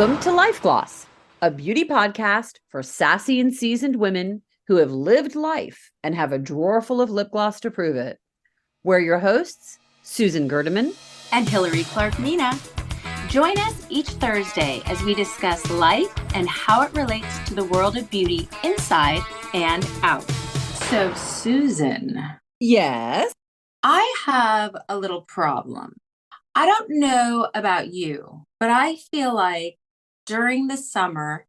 Welcome to Life Gloss, a beauty podcast for sassy and seasoned women who have lived life and have a drawer full of lip gloss to prove it. We're your hosts, Susan Gerdeman and Hillary Clark-Mina. Join us each Thursday as we discuss life and how it relates to the world of beauty inside and out. So, Susan. Yes? I have a little problem. I don't know about you, but I feel like during the summer,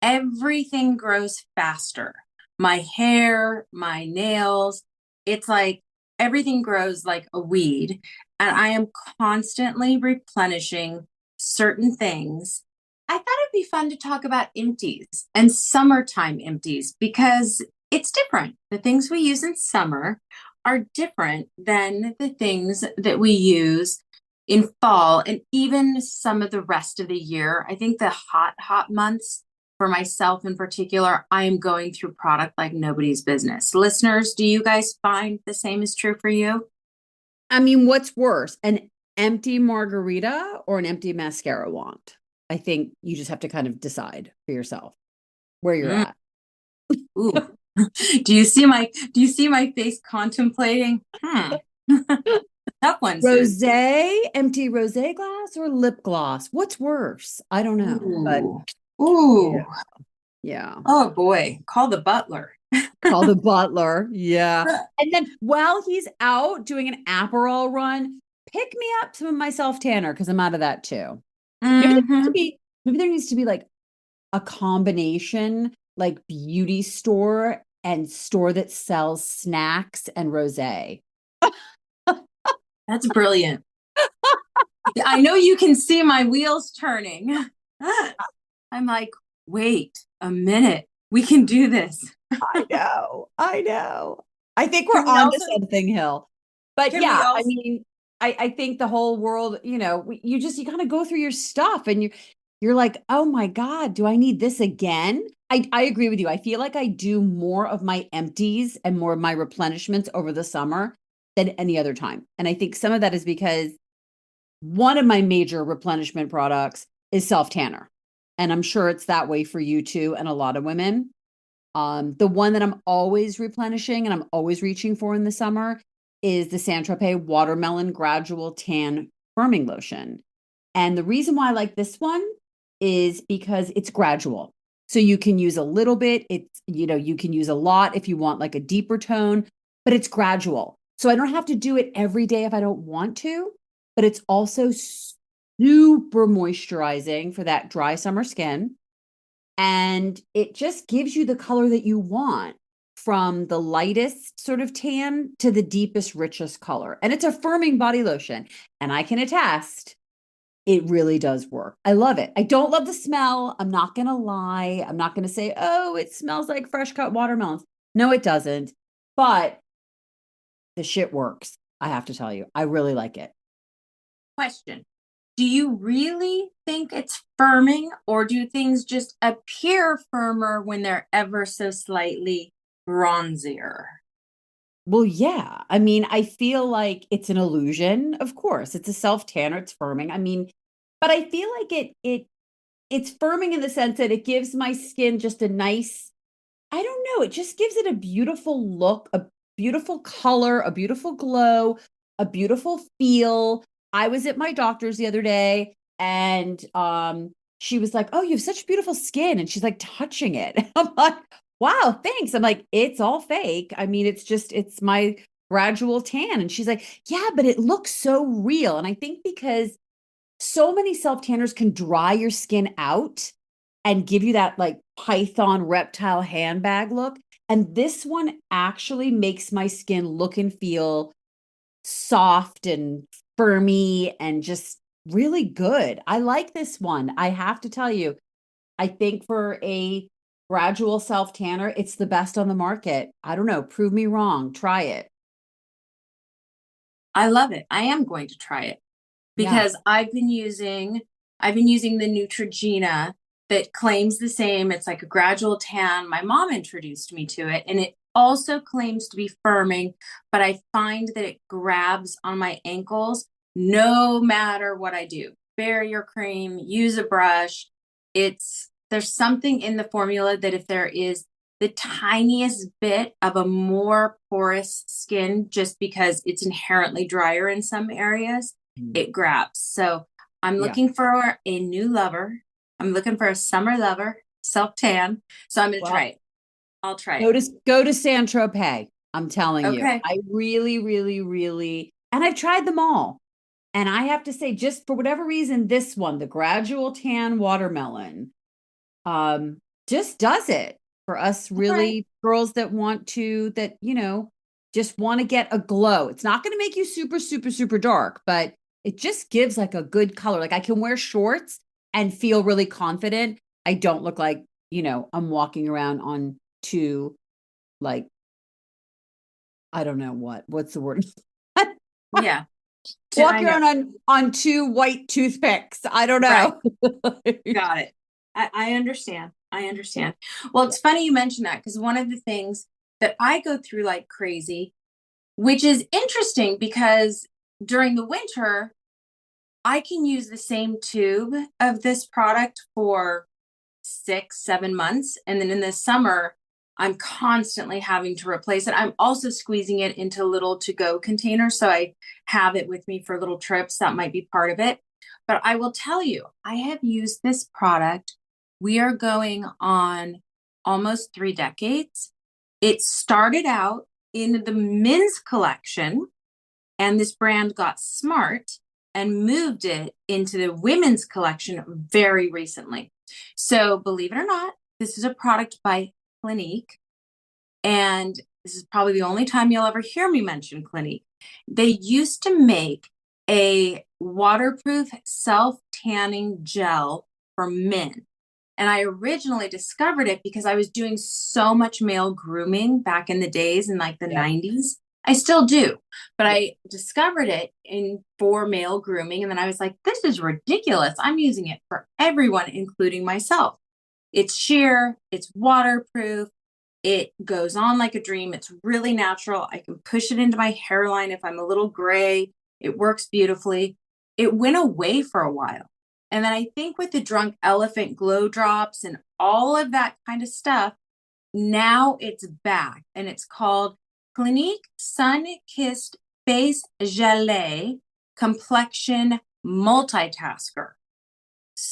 everything grows faster. My hair, my nails, it's like everything grows like a weed. And I am constantly replenishing certain things. I thought it'd be fun to talk about empties and summertime empties because it's different. The things we use in summer are different than the things that we use in fall and even some of the rest of the year. I think the hot months for myself in particular, I am going through product like nobody's business. Listeners, do you guys find the same is true for you? I mean, what's worse, an empty margarita or an empty mascara wand? I think you just have to kind of decide for yourself where you're at. Ooh. Do you see my face contemplating? Tough one. Rosé, empty rosé glass or lip gloss? What's worse? I don't know. Ooh. But Ooh. Yeah. Oh boy. Call the butler. Call the butler. Yeah. And then while he's out doing an Aperol run, pick me up some of my self tanner because I'm out of that too. Mm-hmm. Maybe there needs to be like a combination, like beauty store and store that sells snacks and rosé. That's brilliant. I know you can see my wheels turning. I'm like, wait a minute. We can do this. I know. I think we're on to something, Hill. But yeah, I mean, I think the whole world, you kind of go through your stuff and you're like, oh my God, do I need this again? I agree with you. I feel like I do more of my empties and more of my replenishments over the summer than any other time. And I think some of that is because one of my major replenishment products is self tanner. And I'm sure it's that way for you too, and a lot of women. The one that I'm always replenishing and I'm always reaching for in the summer is the Saint Tropez Watermelon Gradual Tan Firming Lotion. And the reason why I like this one is because it's gradual. So you can use a little bit. You can use a lot if you want like a deeper tone, but it's gradual. So I don't have to do it every day if I don't want to, but it's also super moisturizing for that dry summer skin. And it just gives you the color that you want, from the lightest sort of tan to the deepest, richest color. And it's a firming body lotion. And I can attest, it really does work. I love it. I don't love the smell. I'm not going to lie. I'm not going to say, oh, it smells like fresh cut watermelons. No, it doesn't. But the shit works. I have to tell you, I really like it. Question. Do you really think it's firming, or do things just appear firmer when they're ever so slightly bronzier? Well, yeah. I mean, I feel like it's an illusion. Of course, it's a self tanner, it's firming. I mean, but I feel like it's firming in the sense that it gives my skin just a nice, I don't know, it just gives it a beautiful look, a beautiful color, a beautiful glow, a beautiful feel. I was at my doctor's the other day and she was like, "Oh, you have such beautiful skin." And she's like touching it. I'm like, "Wow, thanks." I'm like, "It's all fake. I mean, it's my gradual tan." And she's like, "Yeah, but it looks so real." And I think because so many self tanners can dry your skin out and give you that like python reptile handbag look. And this one actually makes my skin look and feel soft and firmy and just really good. I like this one. I have to tell you, I think for a gradual self tanner, it's the best on the market. I don't know. Prove me wrong. Try it. I love it. I am going to try it because I've been using the Neutrogena that claims the same. It's like a gradual tan. My mom introduced me to it, and it also claims to be firming, but I find that it grabs on my ankles no matter what I do. Barrier cream, use a brush. there's something in the formula that if there is the tiniest bit of a more porous skin, just because it's inherently drier in some areas, Mm. it grabs. So I'm Yeah. looking for a new lover. I'm looking for a summer lover, self tan. So I'm going to try Well, it. I'll try it. go to San Tropez. I'm telling you, Okay. I really, really, really, and I've tried them all. And I have to say, just for whatever reason, this one, the gradual tan watermelon, um, just does it for us All right. really girls that want to, that, just want to get a glow. It's not going to make you super, super, super dark, but it just gives like a good color. Like I can wear shorts and feel really confident. I don't look like, I'm walking around on two, like, I don't know what's the word? Yeah. I Walking know. around on two white toothpicks. I don't Right. know. Got it. I understand. I understand. Well, it's funny you mentioned that because one of the things that I go through like crazy, which is interesting because during the winter, I can use the same tube of this product for 6, 7 months. And then in the summer, I'm constantly having to replace it. I'm also squeezing it into little to go containers. So I have it with me for little trips. That might be part of it. But I will tell you, I have used this product. We are going on almost 3 decades. It started out in the men's collection, and this brand got smart and moved it into the women's collection very recently. So, believe it or not, this is a product by Clinique. And this is probably the only time you'll ever hear me mention Clinique. They used to make a waterproof self tanning gel for men. And I originally discovered it because I was doing so much male grooming back in the days in like the Yep. 90s. I still do, but Yep. I discovered it in for male grooming. And then I was like, this is ridiculous. I'm using it for everyone, including myself. It's sheer, it's waterproof, it goes on like a dream. It's really natural. I can push it into my hairline if I'm a little gray. It works beautifully. It went away for a while. And then I think with the Drunk Elephant glow drops and all of that kind of stuff, now it's back and it's called Clinique Sun Kissed Face Gelée Complexion Multitasker.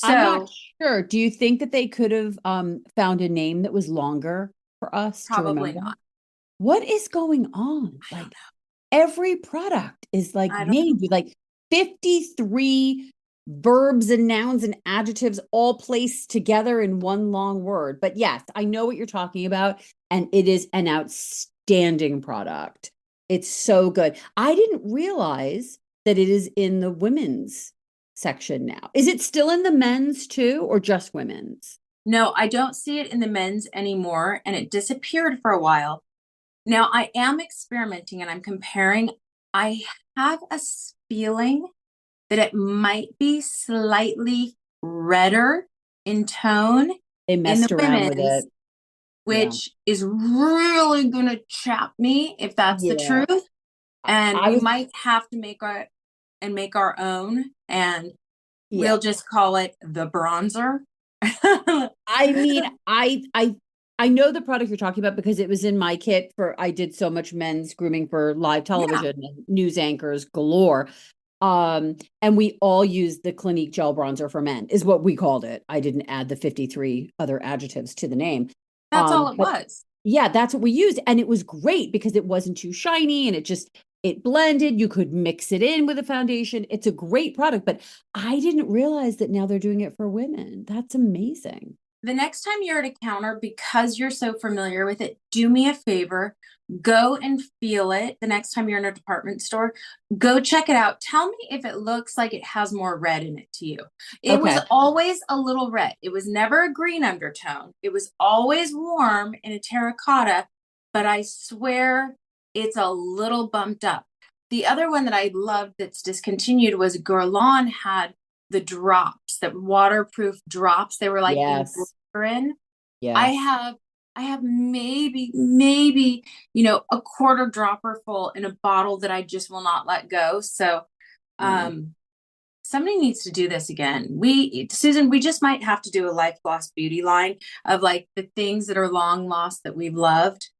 I'm not So sure. Do you think that they could have found a name that was longer for us to probably remember? not. What is going on? I don't Like know. every product is like I don't know. named with like 53 verbs and nouns and adjectives all placed together in one long word. But yes, I know what you're talking about, and it is an outstanding product. It's so good. I didn't realize that it is in the women's section now. Is it still in the men's too, or just women's? No, I don't see it in the men's anymore, and it disappeared for a while. Now I am experimenting and I'm comparing. I have a feeling that it might be slightly redder in tone They in the messed around with women's, it. Yeah. which is really going to chap me if that's the Yeah. truth. And I we was, might have to make our own, and yeah. we'll just call it the bronzer. I mean, I know the product you're talking about because it was in my kit for I did so much men's grooming for live Yeah, television and news anchors galore. And we all used the Clinique gel bronzer for men, is what we called it. I didn't add the 53 other adjectives to the name. that's all it But was. yeah, that's what we used. And it was great because it wasn't too shiny and it blended. You could mix it in with a foundation. It's a great product, but I didn't realize that now they're doing it for women. That's amazing. The next time you're at a counter, because you're so familiar with it, do me a favor. Go and feel it the next time you're in a department store. Go check it out. Tell me if it looks like it has more red in it to you. It was Okay. always a little red. It was never a green undertone. It was always warm in a terracotta, but I swear it's a little bumped up. The other one that I loved that's discontinued was Guerlain had the drops, that waterproof drops. They were like in Yes. glycerin. I Yes. have I have maybe a quarter dropper full in a bottle that I just will not let go. So Yeah. um somebody needs to do this again. Susan, we just might have to do a life lost beauty line of like the things that are long lost that we've loved.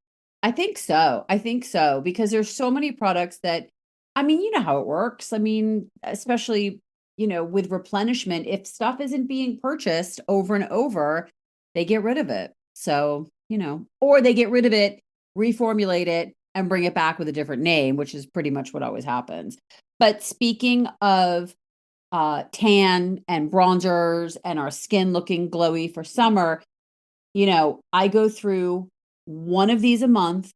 I think so. I think so because there's so many products that, I mean, you know how it works. I mean, especially, with replenishment, if stuff isn't being purchased over and over, they get rid of it. So, or they get rid of it, reformulate it, and bring it back with a different name, which is pretty much what always happens. But speaking of tan and bronzers and our skin looking glowy for summer, I go through one of these a month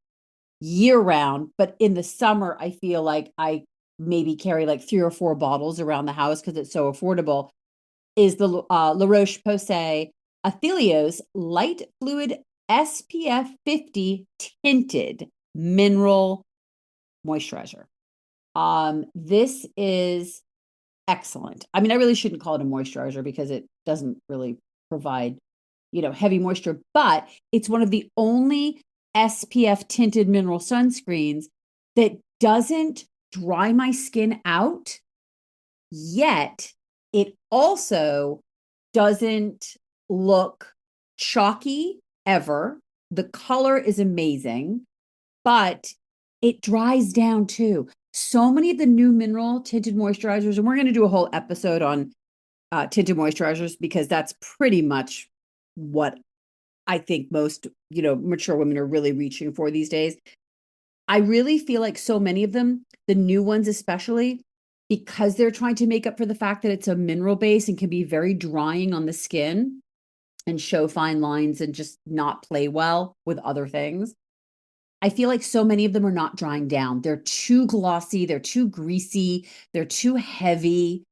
year round, but in the summer, I feel like I maybe carry like 3 or 4 bottles around the house because it's so affordable. Is the La Roche Posay Athelios Light Fluid SPF 50 Tinted Mineral Moisturizer. This is excellent. I mean, I really shouldn't call it a moisturizer because it doesn't really provide, heavy moisture, but it's one of the only SPF tinted mineral sunscreens that doesn't dry my skin out, yet it also doesn't look chalky ever. The color is amazing, but it dries down too. So many of the new mineral tinted moisturizers, and we're going to do a whole episode on tinted moisturizers because that's pretty much what I think most, mature women are really reaching for these days. I really feel like so many of them, the new ones especially, because they're trying to make up for the fact that it's a mineral base and can be very drying on the skin and show fine lines and just not play well with other things. I feel like so many of them are not drying down. They're too glossy, they're too greasy, they're too heavy.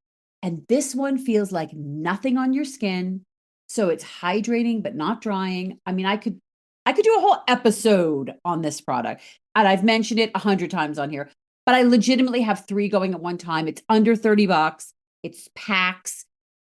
And this one feels like nothing on your skin. So it's hydrating but not drying. I mean, I could do a whole episode on this product. And I've mentioned it 100 times on here, but I legitimately have 3 going at one time. It's under $30. It's packs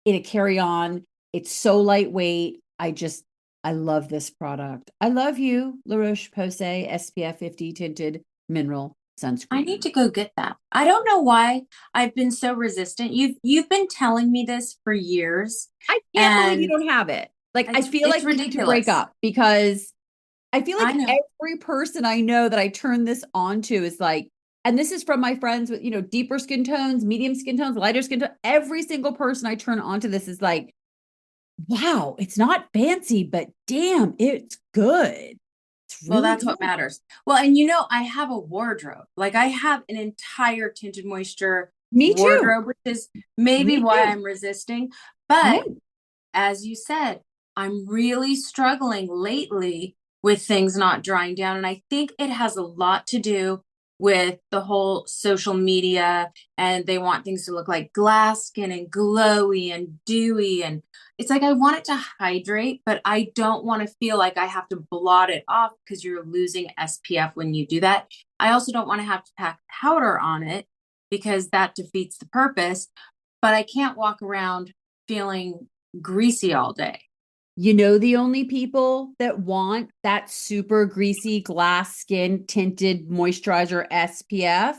in a carry-on. It's so lightweight. I love this product. I love you, La Roche-Posay SPF 50 tinted mineral I sunscreen. need to go get that. I don't know why I've been so resistant. You've been telling me this for years, I can't believe you and don't have it. Like, I feel it's like we need to break ridiculous. up because I feel I like know. every person I know that I turn this on to is like, and this is from my friends with, deeper skin tones, medium skin tones, lighter skin tones. Every single person I turn on to this is like, wow, it's not fancy, but damn, it's good. It's Well, really that's good. what matters. Well, and I have a wardrobe. Like I have an entire tinted moisture Me too. wardrobe, which is maybe Me why too. I'm resisting. Yeah. But as you said, I'm really struggling lately with things not drying down. And I think it has a lot to do with the whole social media, and they want things to look like glass skin and glowy and dewy. And it's like I want it to hydrate, but I don't want to feel like I have to blot it off because you're losing SPF when you do that. I also don't want to have to pack powder on it because that defeats the purpose. But I can't walk around feeling greasy all day. The only people that want that super greasy glass skin tinted moisturizer SPF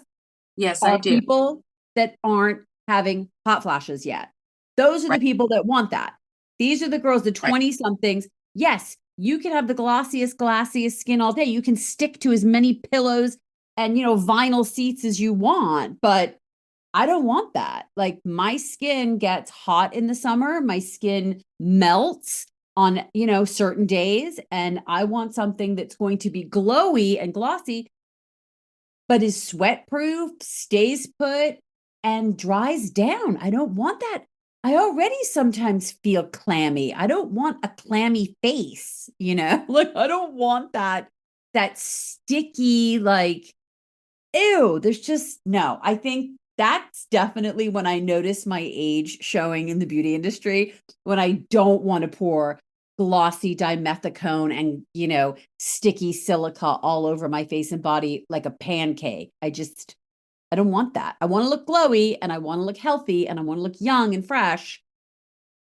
Yes, I are do. people that aren't having hot flashes yet. Those are the Right, people that want that. These are the girls, the right. 20 somethings. Yes, you can have the glossiest, glassiest skin all day. You can stick to as many pillows and, vinyl seats as you want, but I don't want that. Like my skin gets hot in the summer, my skin melts on, certain days, and I want something that's going to be glowy and glossy but is sweat proof, stays put, and dries down. I don't want that. I already sometimes feel clammy. I don't want a clammy face, Like I don't want that sticky like ew, there's just no. I think that's definitely when I notice my age showing in the beauty industry when I don't want to pour glossy dimethicone and, sticky silica all over my face and body like a pancake. I don't want that. I want to look glowy and I want to look healthy and I want to look young and fresh,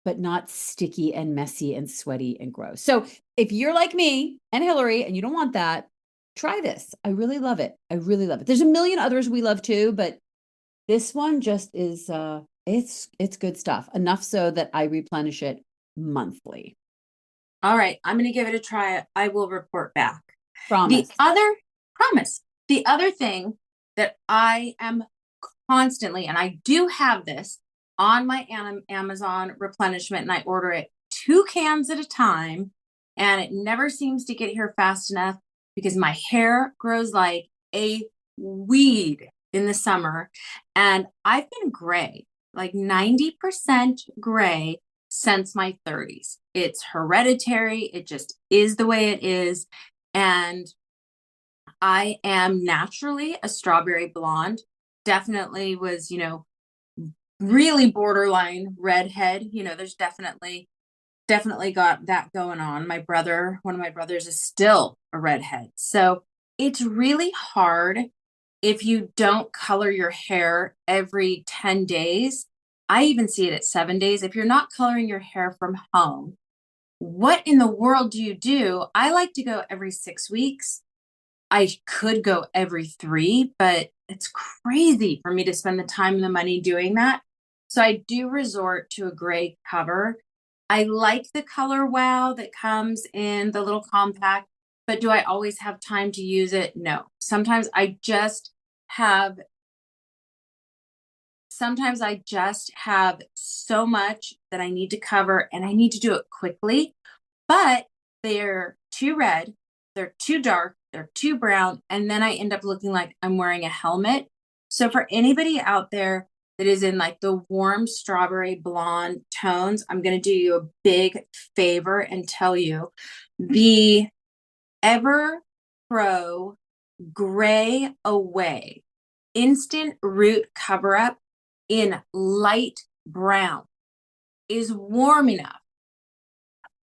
but not sticky and messy and sweaty and gross. So if you're like me and Hillary and you don't want that, try this. I really love it. I really love it. There's a million others we love too, but this one just is It's good stuff. Enough so that I replenish it monthly. All right, I'm going to give it a try. I will report back. The Promise. other promise, the other thing that I am constantly, and I do have this on my Amazon replenishment, and I order it 2 cans at a time, and it never seems to get here fast enough because my hair grows like a weed in the summer, and I've been gray, like 90% gray since my 30s. It's hereditary. It just is the way it is. And I am naturally a strawberry blonde. Definitely was, really borderline redhead. There's definitely got that going on. One of my brothers is still a redhead. So it's really hard if you don't color your hair every 10 days. I even see it at 7 days. If you're not coloring your hair from home, what in the world do you do? I like to go every 6 weeks. I could go every 3, but it's crazy for me to spend the time and the money doing that. So I do resort to a gray cover. I like the color wow that comes in the little compact, but do I always have time to use it? No. Sometimes I just have so much that I need to cover and I need to do it quickly, but they're too red, they're too dark, they're too brown, and then I end up looking like I'm wearing a helmet. So for anybody out there that is in like the warm strawberry blonde tones, I'm going to do you a big favor and tell you the Ever Pro Gray Away Instant Root Cover Up in light brown is warm enough.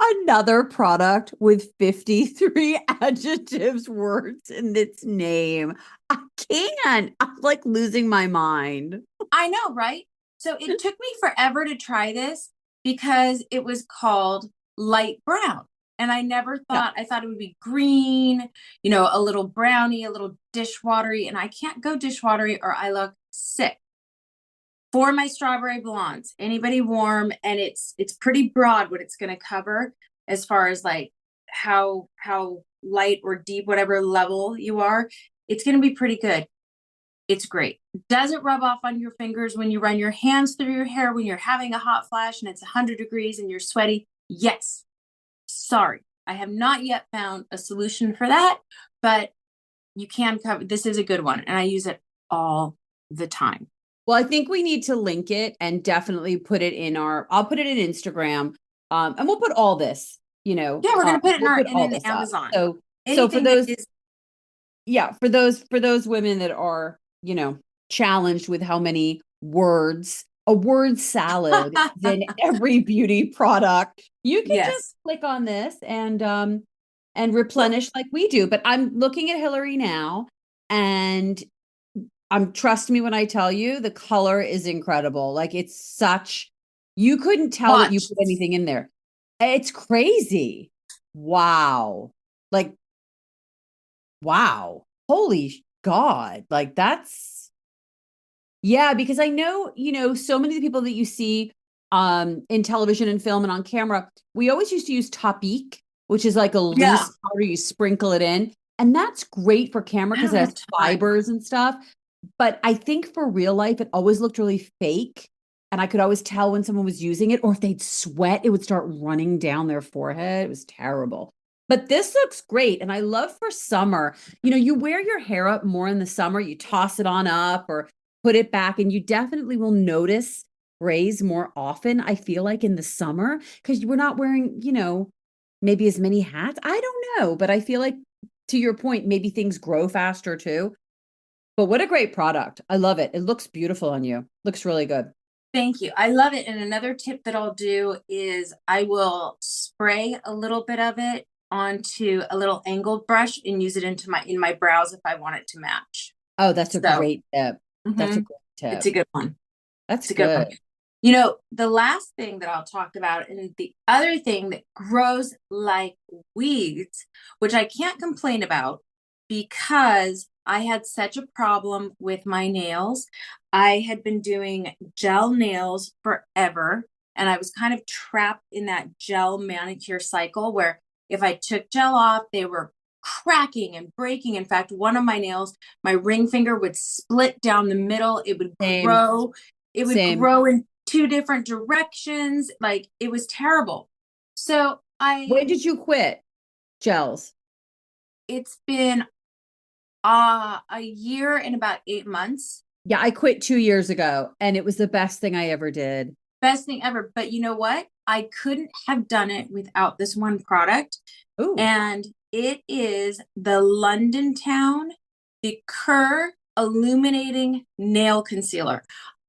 Another product with 53 adjectives, words in its name. I can't. I'm like losing my mind. I know, right? So it took me forever to try this because it was called light brown. And I never Yeah. thought, I thought it would be green, a little browny, a little dishwatery. And I can't go dishwatery or I look sick. For my strawberry blondes, anybody warm, and it's pretty broad what it's going to cover as far as like how light or deep, whatever level you are, it's going to be pretty good. It's great. Does it rub off on your fingers when you run your hands through your hair when you're having a hot flash and it's 100 degrees and you're sweaty? Yes. Sorry, I have not yet found a solution for that, but you can cover. This is a good one, and I use it all the time. Well, I think we need to link it and definitely put it in I'll put it in Instagram. And we'll put all this, Yeah, we're gonna put it we'll put in all an this up. Amazon. So for Anything that those, is yeah, for those women that are, challenged with how many words, a word salad is in every beauty product, you can just yes. click on this and replenish like we do. But I'm looking at Hillary now, and trust me when I tell you the color is incredible. Like you couldn't tell that you Watch. put anything in there. It's crazy. Wow. Like, wow. Holy God. Like yeah, because I know, so many of the people that you see in television and film and on camera, we always used to use Topique, which is like a Yeah. loose powder, you sprinkle it in. And that's great for camera I because don't it have has time. fibers and stuff. But I think for real life, it always looked really fake. And I could always tell when someone was using it, or if they'd sweat, it would start running down their forehead. It was terrible. But this looks great. And I love for summer, you wear your hair up more in the summer, you toss it on up or put it back, and you definitely will notice grays more often, I feel like in the summer, because we're not wearing, maybe as many hats. I don't know. But I feel like, to your point, maybe things grow faster too. But what a great product. I love it. It looks beautiful on you. Looks really good. Thank you. I love it. And another tip that I'll do is I will spray a little bit of it onto a little angled brush and use it in my brows if I want it to match. Oh, that's a So, great tip. That's a mhm, great it's tip. a good one. That's It's a good one. good. The last thing that I'll talk about, and the other thing that grows like weeds, which I can't complain about because I had such a problem with my nails. I had been doing gel nails forever, and I was kind of trapped in that gel manicure cycle where if I took gel off, they were cracking and breaking. In fact, one of my nails, my ring finger would split down the middle. It would Same, grow. It would same. grow in two different directions. Like it was terrible. So When did you quit gels? it's been a year and about 8 months. Yeah, I quit 2 years ago and it was the best thing I ever did. Best thing ever. But you know what? I couldn't have done it without this one product. Ooh, And it is the London Town, the Kerr Illuminating Nail Concealer.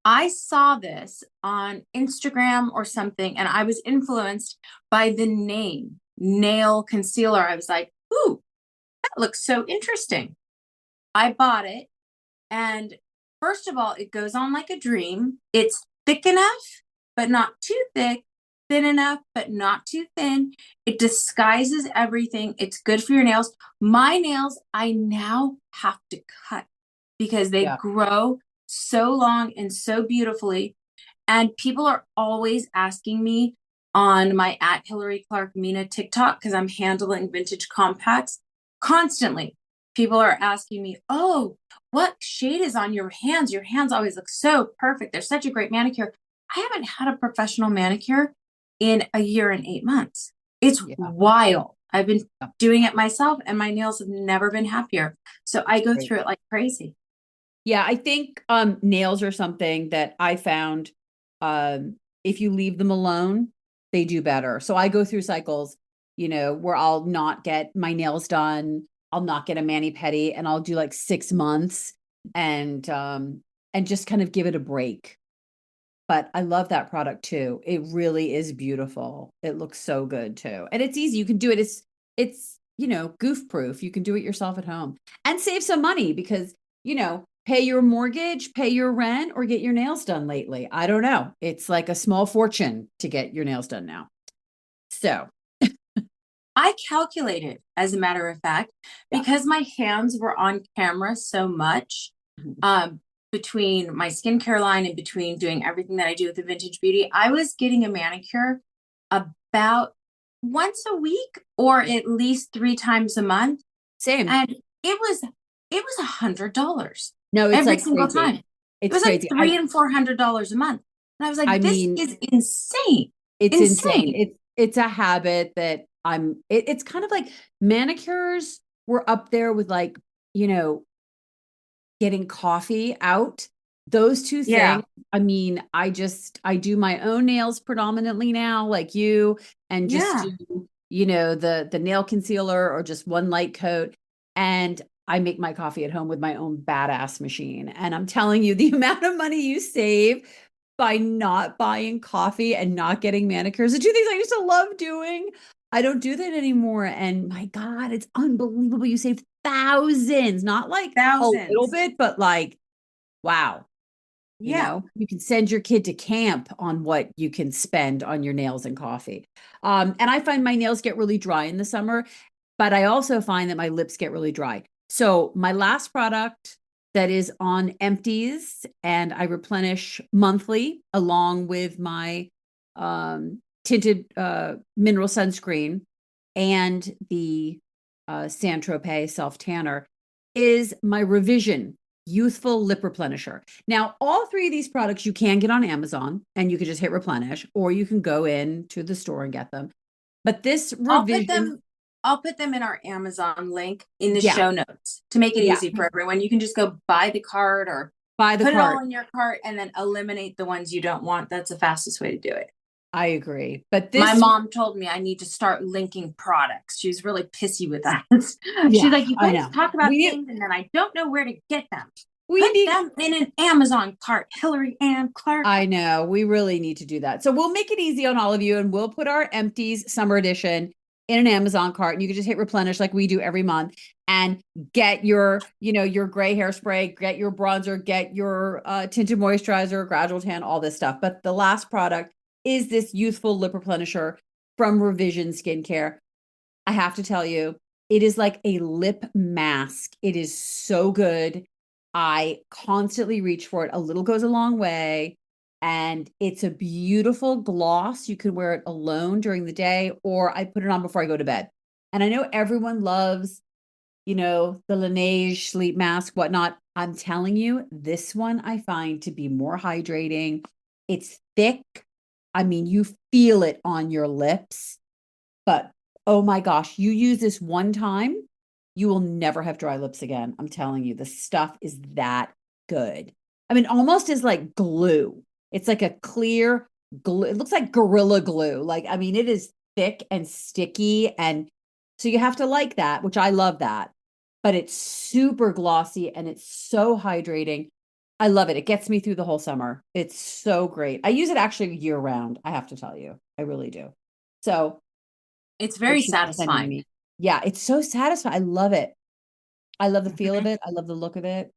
I saw this on Instagram or something, and I was influenced by the name Nail Concealer. I was like, ooh, that looks so interesting. I bought it. And first of all, it goes on like a dream. It's thick enough, but not too thick, thin enough, but not too thin. It disguises everything. It's good for your nails. My nails, I now have to cut because they yeah. grow so long and so beautifully. And people are always asking me on my at Hillary Clark Mina TikTok because I'm handling vintage compacts constantly. People are asking me, oh, what shade is on your hands? Your hands always look so perfect. They're such a great manicure. I haven't had a professional manicure in a year and 8 months. It's Yeah. wild. I've been Yeah. doing it myself and my nails have never been happier. So I go Great. through it like crazy. Yeah, I think nails are something that I found if you leave them alone, they do better. So I go through cycles, where I'll not get my nails done, I'll not get a mani-pedi, and I'll do like 6 months and just kind of give it a break. But I love that product too. It really is beautiful. It looks so good too. And it's easy. You can do it. It's goof proof. You can do it yourself at home and save some money because, pay your mortgage, pay your rent, or get your nails done lately. I don't know. It's like a small fortune to get your nails done now. So, I calculated, as a matter of fact, yeah. because my hands were on camera so much, Mhm. between my skincare line and between doing everything that I do with the Vintage Beauty, I was getting a manicure about once a week or at least 3 times a month. Same. And it was $100 No, it's every like single crazy. time. It It's was like crazy. three and $400 a month. And I was I like, this mean, is insane. it's insane. Insane. It's a habit that it's kind of like manicures were up there with like, you know, getting coffee out. Those two Yeah. things. I mean, I do my own nails predominantly now, like you, and just Yeah. do, the nail concealer or just one light coat. And I make my coffee at home with my own badass machine. And I'm telling you, the amount of money you save by not buying coffee and not getting manicures, the two things I used to love doing. I don't do that anymore. And my God, it's unbelievable. You save thousands, not like a little Thousands. bit, but like, wow, Yeah. you can send your kid to camp on what you can spend on your nails and coffee. And I find my nails get really dry in the summer, but I also find that my lips get really dry. So my last product that is on Empties and I replenish monthly along with my tinted mineral sunscreen and the Saint Tropez self tanner is my Revision Youthful Lip Replenisher. Now, all three of these products you can get on Amazon and you can just hit replenish, or you can go in to the store and get them. But this I'll put Revision, them I'll put them in our Amazon link in the yeah, show notes to make it yeah, easy for everyone. You can just go buy the card or buy the put it all cart. in your cart and then eliminate the ones you don't want. That's the fastest way to do it. I agree. But My this, mom told me I need to start linking products. She's really pissy with that. She's yeah, like, you I guys know. talk about things and then I don't know where to get them. We Put need, them in an Amazon cart, Hillary Ann Clark. I know, we really need to do that. So we'll make it easy on all of you and we'll put our Empties Summer Edition in an Amazon cart and you can just hit replenish like we do every month and get your gray hairspray, get your bronzer, get your tinted moisturizer, gradual tan, all this stuff. But the last product is this youthful lip replenisher from Revision Skincare. I have to tell you, it is like a lip mask. It is so good. I constantly reach for it. A little goes a long way. And it's a beautiful gloss. You can wear it alone during the day, or I put it on before I go to bed. And I know everyone loves, the Laneige sleep mask, whatnot. I'm telling you, this one I find to be more hydrating. It's thick. I mean, you feel it on your lips, but oh my gosh, you use this one time, you will never have dry lips again. I'm telling you, the stuff is that good. I mean, almost is like glue. It's like a clear glue. It looks like Gorilla Glue. Like, I mean, it is thick and sticky. And so you have to like that, which I love that. But it's super glossy and it's so hydrating. I love it. It gets me through the whole summer. It's so great. I use it actually year round, I have to tell you. I really do. So it's but very she's sending satisfying. me. Yeah, it's so satisfying. I love it. I love the feel of it. I love the look of it.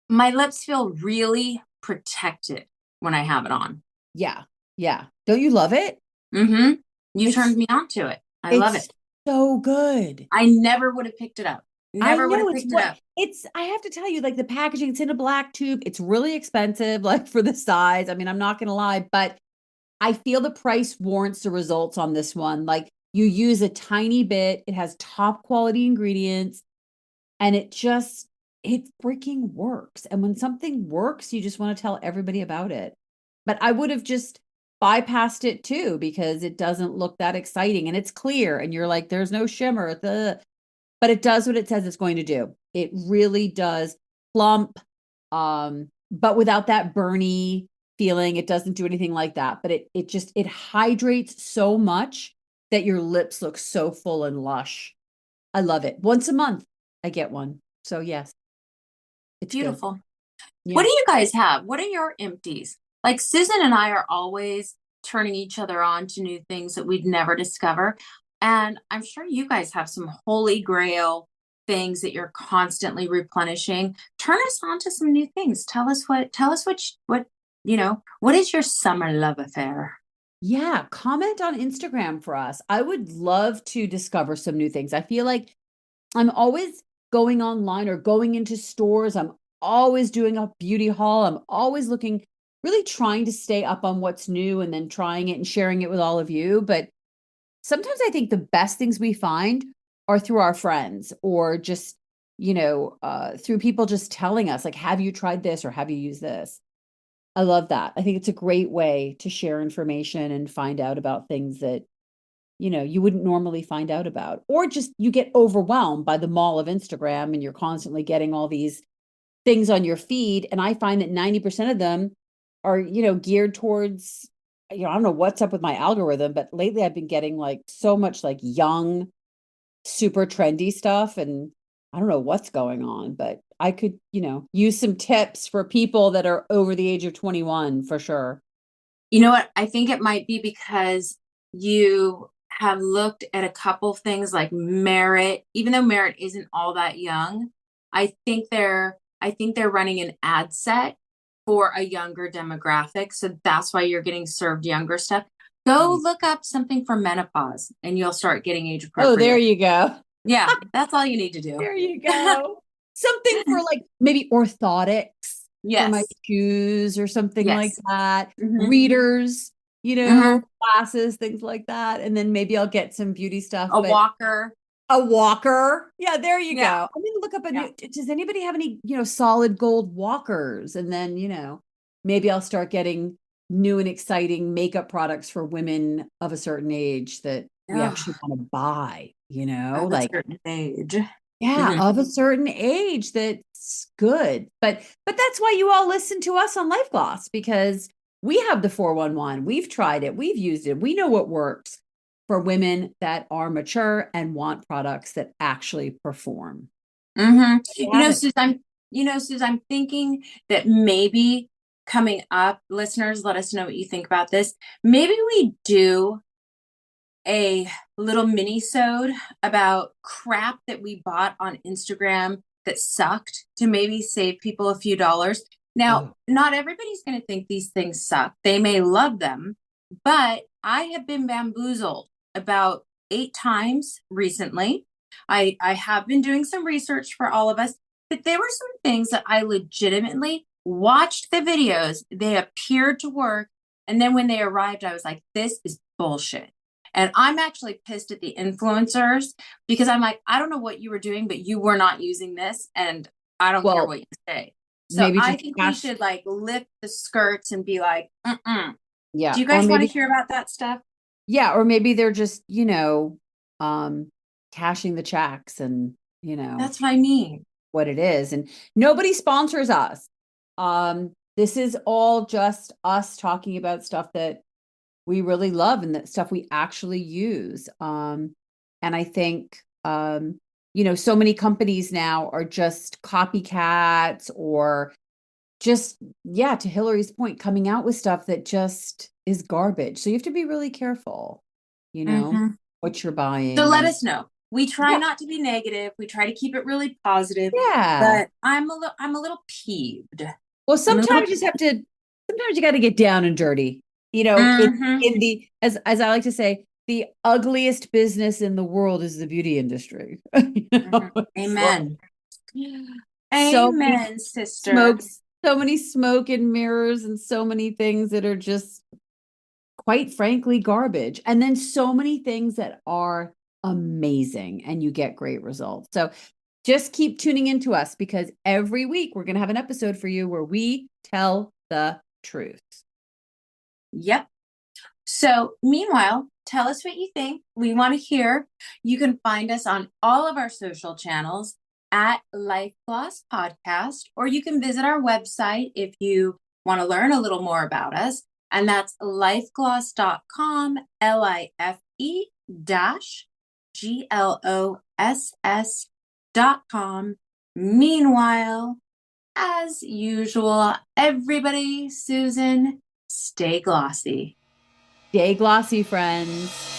My lips feel really protected when I have it on. Yeah. Yeah. Don't you love it? Mm-hmm. You It's turned me on to it. I love it's it. so good. I never would have picked it up. I Never would know have it's picked it what up. it's I have to tell you, like the packaging, it's in a black tube. It's really expensive, like for the size. I mean, I'm not gonna lie, but I feel the price warrants the results on this one. Like you use a tiny bit, it has top quality ingredients. And it freaking works. And when something works, you just want to tell everybody about it. But I would have just bypassed it too because it doesn't look that exciting and it's clear and you're like, there's no shimmer. But it does what it says it's going to do. It really does plump, but without that burny feeling. It doesn't do anything like that. But it hydrates so much that your lips look so full and lush. I love it. Once a month, I get one. So yes, it's good. Beautiful. What Yeah. do you guys have? What are your empties? Like Susan and I are always turning each other on to new things that we'd never discover. And I'm sure you guys have some holy grail things that you're constantly replenishing. Turn us on to some new things. Tell us what is your summer love affair? Yeah. Comment on Instagram for us. I would love to discover some new things. I feel like I'm always going online or going into stores. I'm always doing a beauty haul. I'm always looking, really trying to stay up on what's new and then trying it and sharing it with all of you. But sometimes I think the best things we find are through our friends or just, through people just telling us, like, have you tried this or have you used this? I love that. I think it's a great way to share information and find out about things that, you wouldn't normally find out about. Or just you get overwhelmed by the mall of Instagram and you're constantly getting all these things on your feed. And I find that 90% of them are, geared towards, I don't know what's up with my algorithm, but lately I've been getting like so much like young, super trendy stuff. And I don't know what's going on, but I could, use some tips for people that are over the age of 21 for sure. You know what? I think it might be because you have looked at a couple things like Merit, even though Merit isn't all that young. I think they're running an ad set for a younger demographic. So that's why you're getting served younger stuff. Go Mm. look up something for menopause and you'll start getting age Oh, there appropriate. you go. Yeah, that's all you need to do. There you go. Something for like maybe orthotics for my Yes. shoes or something like Yes. that. Hmm. Readers, Hmm. glasses, things like that. And then maybe I'll get some beauty stuff, A but walker. a walker. Yeah, there you Yeah. go. I'm gonna look up a Yeah. new. Does anybody have any, solid gold walkers? And then, maybe I'll start getting new and exciting makeup products for women of a certain age that we actually Ugh, want to buy, of a like certain age. yeah, Hmm. of a certain age that's good. But that's why you all listen to us on Life Gloss because we have the 411. We've tried it, we've used it. We know what works for women that are mature and want products that actually perform. Hmm. We have it. Suze, I'm thinking that maybe coming up, listeners, let us know what you think about this. Maybe we do a little mini-sode about crap that we bought on Instagram that sucked to maybe save people a few dollars. Now, Oh, not everybody's going to think these things suck. They may love them, but I have been bamboozled about 8 times recently. I have been doing some research for all of us, but there were some things that I legitimately watched the videos. They appeared to work. And then when they arrived, I was like, this is bullshit. And I'm actually pissed at the influencers because I'm like, I don't know what you were doing, but you were not using this. And I don't care what you say. So maybe I just think we should like lift the skirts and be like, mm-mm. yeah. Do you Or guys want to maybe, hear about that stuff? yeah, or maybe they're just, cashing the checks and, That's what I mean. what it is. And nobody sponsors us. This is all just us talking about stuff that we really love and that stuff we actually use. And I think, so many companies now are just copycats or just, yeah, to Hillary's point, coming out with stuff that just is garbage. So you have to be really careful, Mm-hmm. what you're So buying. let And us know. We try yeah, not to be negative. We try to keep it really positive, yeah. but I'm a little peeved. Well, I'm a little. sometimes you got to get down and dirty, Mm-hmm. in the, as I like to say, the ugliest business in the world is the beauty industry. Mm-hmm. It's like Amen. so many Amen, sister. smokes, so many smoke and mirrors and so many things that are just quite frankly garbage. And then so many things that are amazing and you get great results. So just keep tuning into us because every week we're going to have an episode for you where we tell the truth. Yep. So, meanwhile, tell us what you think. We want to hear. You can find us on all of our social channels at Life Gloss Podcast, or you can visit our website if you want to learn a little more about us. And that's lifegloss.com, LIFE dash GLOSS.com. Meanwhile, as usual, everybody, Susan, stay glossy. Stay glossy, friends.